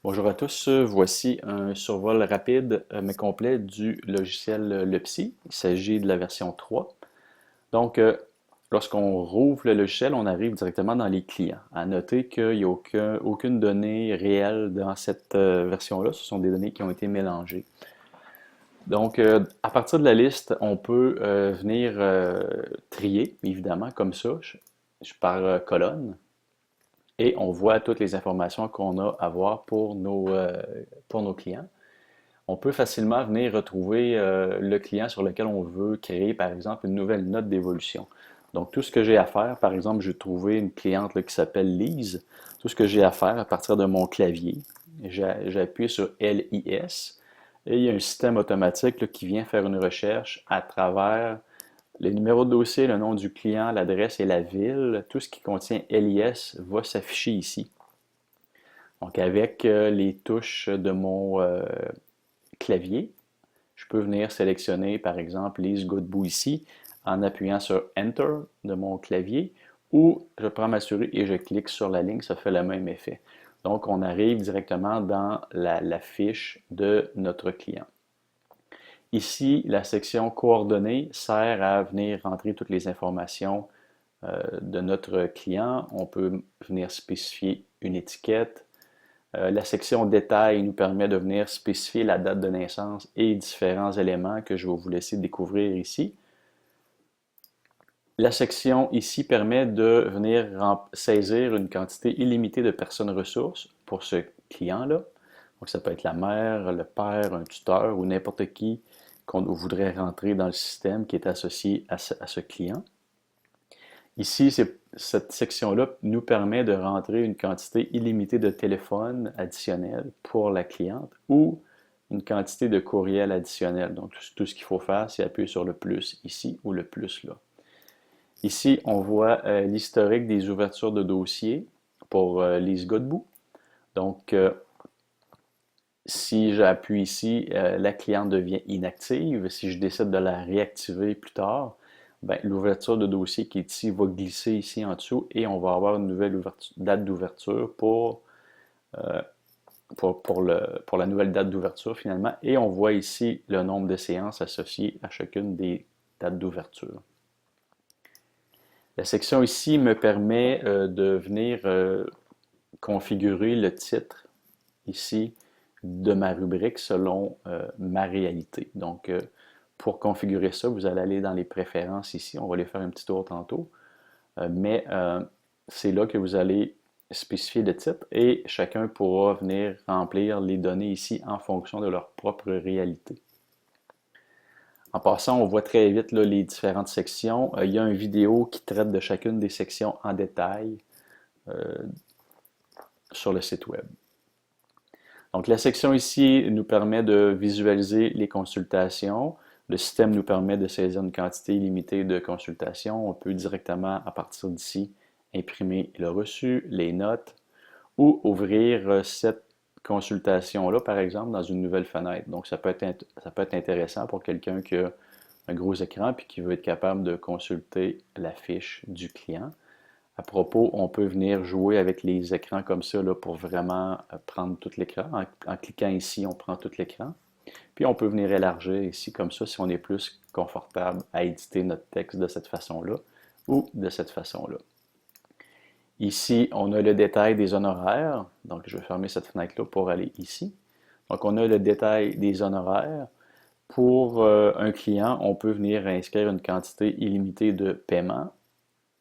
Bonjour à tous, voici un survol rapide mais complet du logiciel LePsy. Il s'agit de la version 3. Donc, lorsqu'on rouvre le logiciel, on arrive directement dans les clients. À noter qu'il n'y a aucune donnée réelle dans cette version-là, ce sont des données qui ont été mélangées. Donc, à partir de la liste, on peut venir trier, évidemment, comme ça, par colonne. Et on voit toutes les informations qu'on a à voir pour nos clients. On peut facilement venir retrouver le client sur lequel on veut créer, par exemple, une nouvelle note d'évolution. Donc, tout ce que j'ai à faire, par exemple, j'ai trouvé une cliente là, qui s'appelle Lise. Tout ce que j'ai à faire à partir de mon clavier, j'appuie sur LIS et il y a un système automatique là, qui vient faire une recherche à travers les numéros de dossier, le nom du client, l'adresse et la ville. Tout ce qui contient LIS va s'afficher ici. Donc, avec les touches de mon clavier, je peux venir sélectionner, par exemple, Lise Godbout ici en appuyant sur Enter de mon clavier ou je prends ma souris et je clique sur la ligne, ça fait le même effet. Donc, on arrive directement dans la fiche de notre client. Ici, la section coordonnées sert à venir rentrer toutes les informations de notre client. On peut venir spécifier une étiquette. La section détails nous permet de venir spécifier la date de naissance et différents éléments que je vais vous laisser découvrir ici. La section ici permet de venir saisir une quantité illimitée de personnes ressources pour ce client-là. Donc, ça peut être la mère, le père, un tuteur ou n'importe qui qu'on voudrait rentrer dans le système qui est associé à ce client. Ici, cette section-là nous permet de rentrer une quantité illimitée de téléphones additionnels pour la cliente ou une quantité de courriels additionnels. Donc, tout ce qu'il faut faire, c'est appuyer sur le plus ici ou le plus là. Ici, on voit l'historique des ouvertures de dossiers pour Lise Godbout. Donc, si j'appuie ici, la cliente devient inactive. Si je décide de la réactiver plus tard, ben, l'ouverture de dossier qui est ici va glisser ici en dessous et on va avoir une nouvelle date d'ouverture pour la nouvelle date d'ouverture finalement. Et on voit ici le nombre de séances associées à chacune des dates d'ouverture. La section ici me permet de venir configurer le titre ici de ma rubrique selon ma réalité. Donc, pour configurer ça, vous allez aller dans les préférences ici. On va aller faire un petit tour tantôt. Mais c'est là que vous allez spécifier le titre et chacun pourra venir remplir les données ici en fonction de leur propre réalité. En passant, on voit très vite là, les différentes sections. Il y a une vidéo qui traite de chacune des sections en détail sur le site web. Donc la section ici nous permet de visualiser les consultations. Le système nous permet de saisir une quantité illimitée de consultations. On peut directement, à partir d'ici, imprimer le reçu, les notes, ou ouvrir cette consultation-là, par exemple, dans une nouvelle fenêtre. Donc ça peut être intéressant pour quelqu'un qui a un gros écran et qui veut être capable de consulter la fiche du client. À propos, on peut venir jouer avec les écrans comme ça là, pour vraiment prendre tout l'écran. En cliquant ici, on prend tout l'écran. Puis on peut venir élargir ici comme ça si on est plus confortable à éditer notre texte de cette façon-là ou de cette façon-là. Ici, on a le détail des honoraires. Donc, je vais fermer cette fenêtre-là pour aller ici. Donc, on a le détail des honoraires. Pour un client, on peut venir inscrire une quantité illimitée de paiement.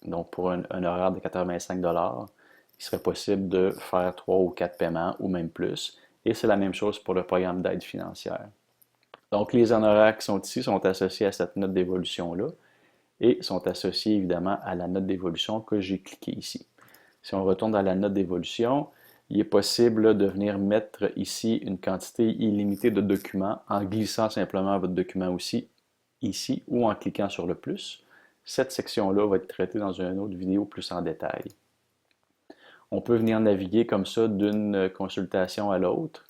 Donc, pour un horaire de 85 il serait possible de faire 3 ou 4 paiements ou même plus. Et c'est la même chose pour le programme d'aide financière. Donc, les honoraires qui sont ici sont associés à cette note d'évolution-là et sont associés évidemment à la note d'évolution que j'ai cliquée ici. Si on retourne dans la note d'évolution, il est possible là, de venir mettre ici une quantité illimitée de documents en glissant simplement votre document aussi ici ou en cliquant sur le plus. Cette section-là va être traitée dans une autre vidéo plus en détail. On peut venir naviguer comme ça d'une consultation à l'autre.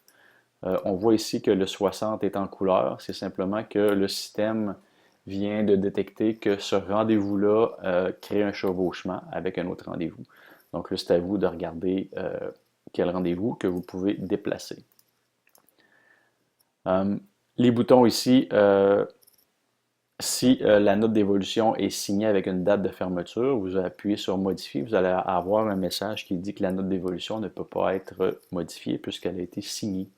On voit ici que le 60 est en couleur. C'est simplement que le système vient de détecter que ce rendez-vous-là crée un chevauchement avec un autre rendez-vous. Donc là, c'est à vous de regarder quel rendez-vous que vous pouvez déplacer. Les boutons ici, si la note d'évolution est signée avec une date de fermeture, vous appuyez sur Modifier, vous allez avoir un message qui dit que la note d'évolution ne peut pas être modifiée puisqu'elle a été signée.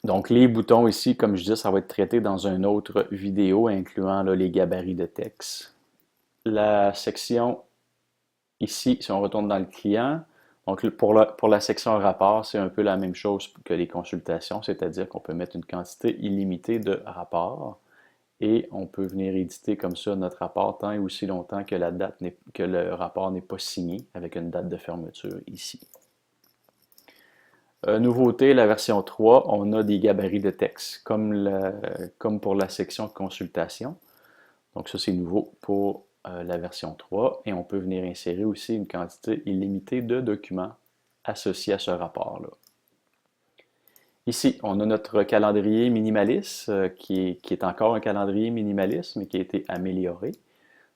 Donc les boutons ici, comme je disais, ça va être traité dans une autre vidéo incluant là, les gabarits de texte. La section ici, si on retourne dans le client, donc pour la section rapport, c'est un peu la même chose que les consultations, c'est-à-dire qu'on peut mettre une quantité illimitée de rapports et on peut venir éditer comme ça notre rapport tant et aussi longtemps que le rapport n'est pas signé avec une date de fermeture ici. Nouveauté, la version 3, on a des gabarits de texte comme pour la section consultation. Donc ça c'est nouveau pour la version 3 et on peut venir insérer aussi une quantité illimitée de documents associés à ce rapport-là. Ici, on a notre calendrier minimaliste qui est encore un calendrier minimaliste mais qui a été amélioré.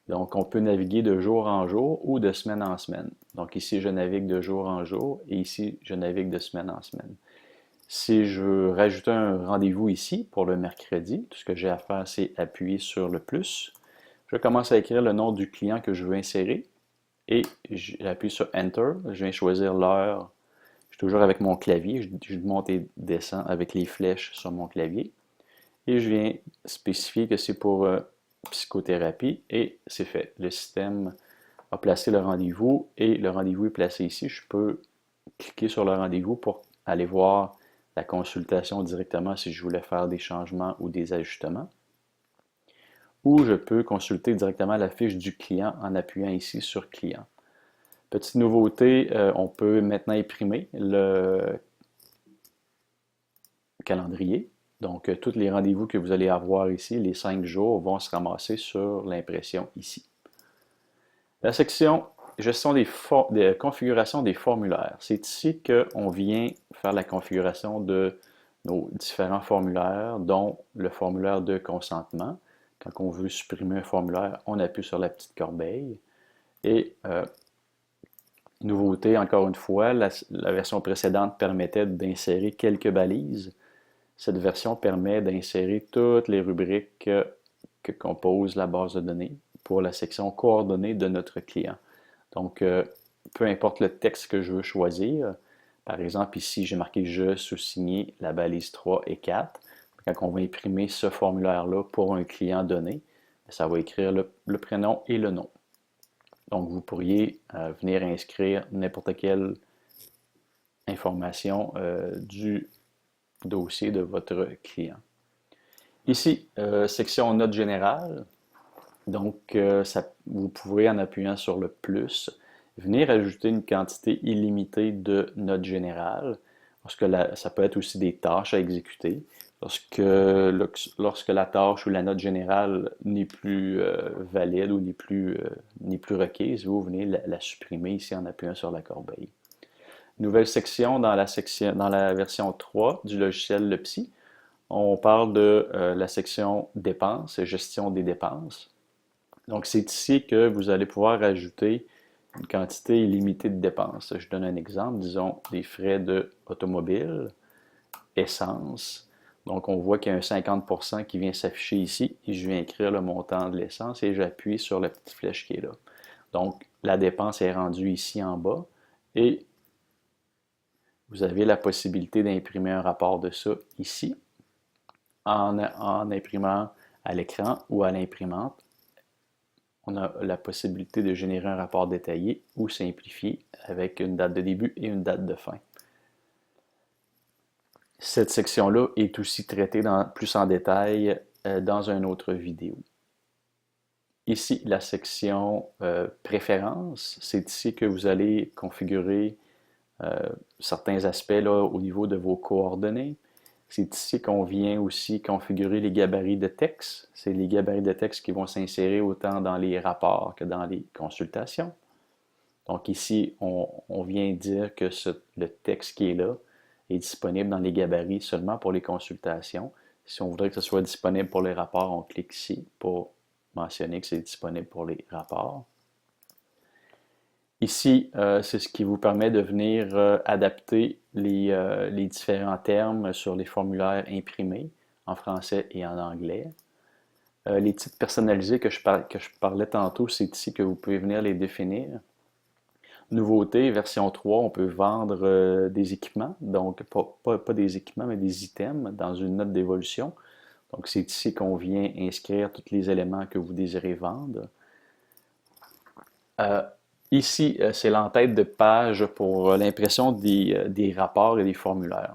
Donc, on peut naviguer de jour en jour ou de semaine en semaine. Donc ici, je navigue de jour en jour et ici, je navigue de semaine en semaine. Si je veux rajouter un rendez-vous ici pour le mercredi, tout ce que j'ai à faire, c'est appuyer sur le plus. Je commence à écrire le nom du client que je veux insérer et j'appuie sur Enter. Je viens choisir l'heure. Je suis toujours avec mon clavier. Je monte et descends avec les flèches sur mon clavier. Et je viens spécifier que c'est pour psychothérapie et c'est fait. Le système a placé le rendez-vous et le rendez-vous est placé ici. Je peux cliquer sur le rendez-vous pour aller voir la consultation directement si je voulais faire des changements ou des ajustements. Ou je peux consulter directement la fiche du client en appuyant ici sur Client. Petite nouveauté, on peut maintenant imprimer le calendrier. Donc, tous les rendez-vous que vous allez avoir ici, les 5 jours, vont se ramasser sur l'impression ici. La section gestion des configurations des formulaires. C'est ici qu'on vient faire la configuration de nos différents formulaires, dont le formulaire de consentement. Quand on veut supprimer un formulaire, on appuie sur la petite corbeille. Et nouveauté, encore une fois, la version précédente permettait d'insérer quelques balises. Cette version permet d'insérer toutes les rubriques que compose la base de données pour la section coordonnées de notre client. Donc, peu importe le texte que je veux choisir, par exemple ici j'ai marqué « Je » sous-signé la balise 3 et 4. Quand on va imprimer ce formulaire-là pour un client donné, ça va écrire le prénom et le nom. Donc, vous pourriez venir inscrire n'importe quelle information du dossier de votre client. Ici, section notes générales. Donc, vous pourrez, en appuyant sur le plus, venir ajouter une quantité illimitée de notes générales. Ça peut être aussi des tâches à exécuter. Lorsque la tâche ou la note générale n'est plus valide ou n'est plus requise, vous venez la supprimer ici en appuyant sur la corbeille. Nouvelle section dans la version 3 du logiciel Le Psy. On parle de la section dépenses et gestion des dépenses. Donc, c'est ici que vous allez pouvoir ajouter une quantité illimitée de dépenses. Je donne un exemple, disons des frais d'automobile, essence. Donc, on voit qu'il y a un 50% qui vient s'afficher ici et je viens écrire le montant de l'essence et j'appuie sur la petite flèche qui est là. Donc, la dépense est rendue ici en bas et vous avez la possibilité d'imprimer un rapport de ça ici en imprimant à l'écran ou à l'imprimante. On a la possibilité de générer un rapport détaillé ou simplifié avec une date de début et une date de fin. Cette section-là est aussi traitée plus en détail dans une autre vidéo. Ici, la section préférences, c'est ici que vous allez configurer certains aspects là, au niveau de vos coordonnées. C'est ici qu'on vient aussi configurer les gabarits de texte. C'est les gabarits de texte qui vont s'insérer autant dans les rapports que dans les consultations. Donc ici, on vient dire que le texte qui est là est disponible dans les gabarits seulement pour les consultations. Si on voudrait que ce soit disponible pour les rapports, on clique ici pour mentionner que c'est disponible pour les rapports. Ici, c'est ce qui vous permet de venir adapter les différents termes sur les formulaires imprimés en français et en anglais. Les titres personnalisés que je parlais tantôt, c'est ici que vous pouvez venir les définir. Nouveauté, version 3, on peut vendre des équipements, donc pas des équipements, mais des items dans une note d'évolution. Donc c'est ici qu'on vient inscrire tous les éléments que vous désirez vendre. Euh, Ici, c'est l'entête de page pour l'impression des rapports et des formulaires.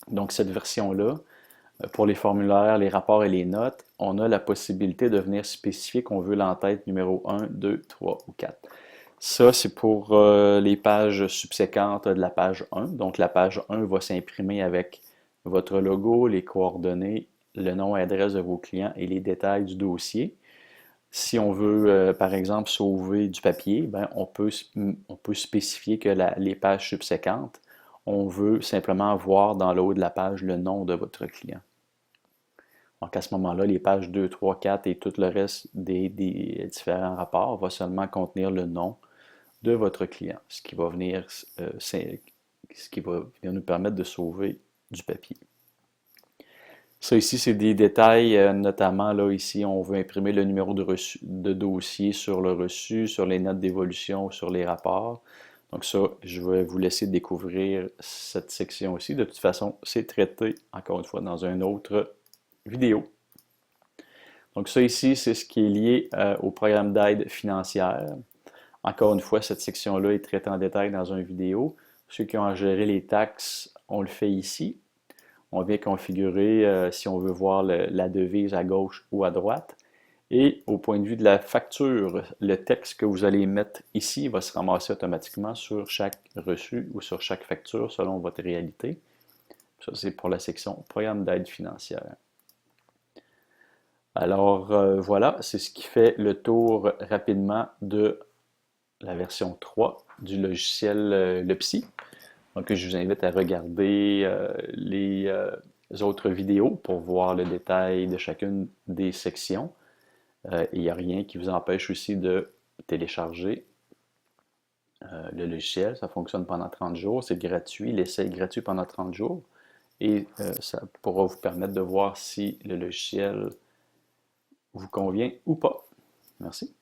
Donc cette version-là, pour les formulaires, les rapports et les notes, on a la possibilité de venir spécifier qu'on veut l'entête numéro 1, 2, 3 ou 4. Ça, c'est pour les pages subséquentes de la page 1. Donc la page 1 va s'imprimer avec votre logo, les coordonnées, le nom et adresse de vos clients et les détails du dossier. Si on veut, par exemple, sauver du papier, ben, on peut spécifier que les pages subséquentes, on veut simplement voir dans le haut de la page le nom de votre client. Donc à ce moment-là, les pages 2, 3, 4 et tout le reste des différents rapports va seulement contenir le nom de votre client, ce qui va venir nous permettre de sauver du papier. Ça ici, c'est des détails, notamment là, ici, on veut imprimer le numéro de dossier sur le reçu, sur les notes d'évolution, sur les rapports. Donc ça, je vais vous laisser découvrir cette section aussi. De toute façon, c'est traité, encore une fois, dans une autre vidéo. Donc ça ici, c'est ce qui est lié au programme d'aide financière. Encore une fois, cette section-là est traitée en détail dans une vidéo. Ceux qui ont à gérer les taxes, on le fait ici. On vient configurer si on veut voir la devise à gauche ou à droite. Et au point de vue de la facture, le texte que vous allez mettre ici va se ramasser automatiquement sur chaque reçu ou sur chaque facture selon votre réalité. Ça, c'est pour la section Programme d'aide financière. Alors voilà, c'est ce qui fait le tour rapidement de la version 3 du logiciel Le Psy. Donc, je vous invite à regarder les autres vidéos pour voir le détail de chacune des sections. Il n'y a rien qui vous empêche aussi de télécharger le logiciel. Ça fonctionne pendant 30 jours. C'est gratuit. L'essai est gratuit pendant 30 jours. Et ça pourra vous permettre de voir si le logiciel vous convient ou pas. Merci.